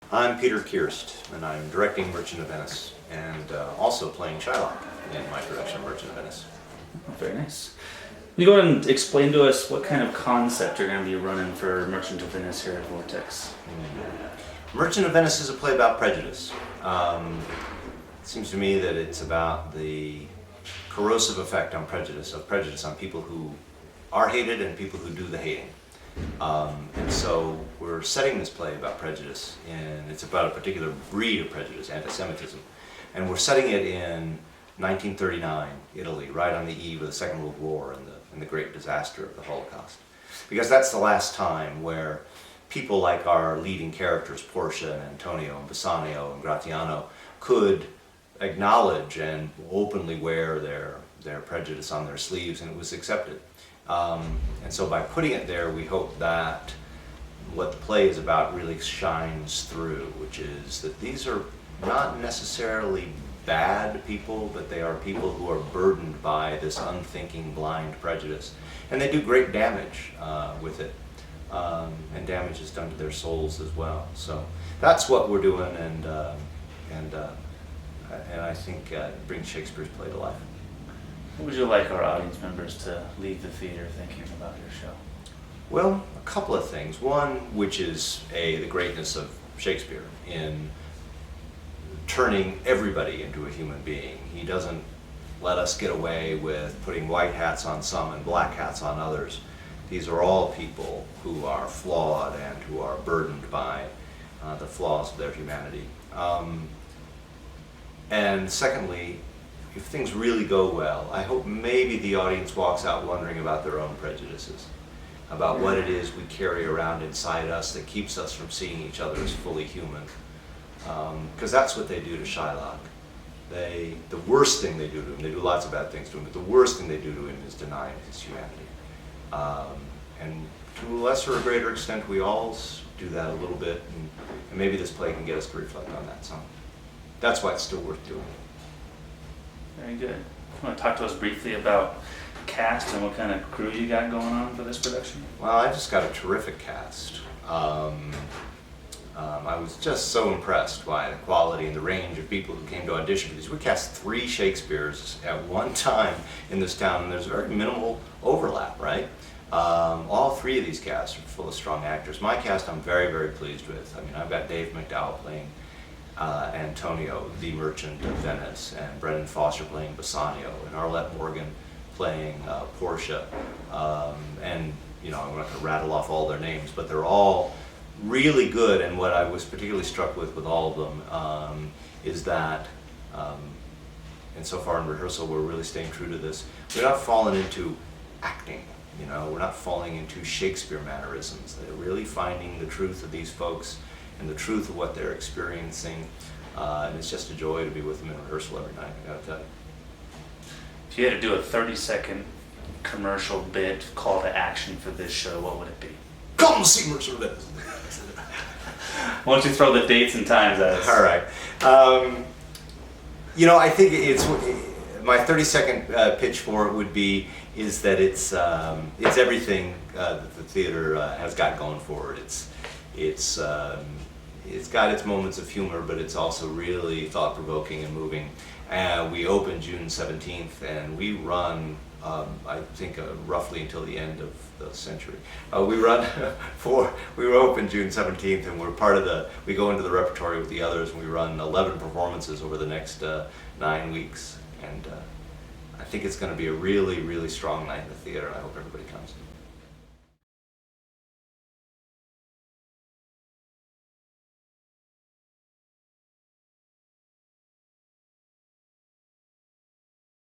I'm Peter Kirst, and I'm directing Merchant of Venice, and also playing Shylock in my production of Merchant of Venice. Very nice. Can you go ahead and explain to us what kind of concept you're going to be running for Merchant of Venice here at Vortex? Merchant of Venice is a play about prejudice. It seems to me that it's about the corrosive effect on prejudice, on people who are hated and people who do the hating. And so we're setting this play about prejudice, and it's about a particular breed of prejudice, anti-Semitism. And we're setting it in 1939, Italy, right on the eve of the Second World War and the great disaster of the Holocaust. Because that's the last time where people like our leading characters, Portia and Antonio and Bassanio and Gratiano, could acknowledge and openly wear their prejudice on their sleeves, and it was accepted. And so by putting it there, we hope that what the play is about really shines through, which is that these are not necessarily bad people, but they are people who are burdened by this unthinking, blind prejudice. And they do great damage with it, and damage is done to their souls as well. So that's what we're doing, and I think it brings Shakespeare's play to life. What would you like our audience members to leave the theater thinking about your show? Well, a couple of things. One, which is the greatness of Shakespeare in turning everybody into a human being. He doesn't let us get away with putting white hats on some and black hats on others. These are all people who are flawed and who are burdened by the flaws of their humanity. And secondly, if things really go well, I hope maybe the audience walks out wondering about their own prejudices, about what it is we carry around inside us that keeps us from seeing each other as fully human. Because that's what they do to Shylock. The worst thing they do to him, they do lots of bad things to him, but the worst thing they do to him is deny his humanity. And to a lesser or greater extent, we all do that a little bit, and maybe this play can get us to reflect on that some. That's why it's still worth doing. Very good. You want to talk to us briefly about cast and what kind of crew you got going on for this production? Well, I just got a terrific cast. I was just so impressed by the quality and the range of people who came to audition for these. We cast 3 Shakespeares at one time in this town, and there's very minimal overlap, right? All 3 of these casts are full of strong actors. My cast I'm very, very pleased with. I mean, I've got Dave McDowell playing Antonio, the Merchant of Venice, and Brendan Foster playing Bassanio, and Arlette Morgan playing Portia. And, you know, I'm not going to rattle off all their names, but they're all really good. And what I was particularly struck with all of them is that, and so far in rehearsal we're really staying true to this, we're not falling into acting. You know, we're not falling into Shakespeare mannerisms. They're really finding the truth of these folks and the truth of what they're experiencing, and it's just a joy to be with them in rehearsal every night, I gotta tell you. If you had to do a 30-second commercial bit call to action for this show, what would it be? Come see Merchant of Venice. Why don't you throw the dates and times at us? All right. You know, I think it's my 30-second pitch for it would be is that it's everything that the theater has got going for it. It's got its moments of humor, but it's also really thought-provoking and moving. We open June 17th, and we run, I think, roughly until the end of the century. We open June 17th, and we're part of we go into the repertory with the others, and we run 11 performances over the next 9 weeks. And I think it's going to be a really, really strong night in the theater, and I hope everybody comes.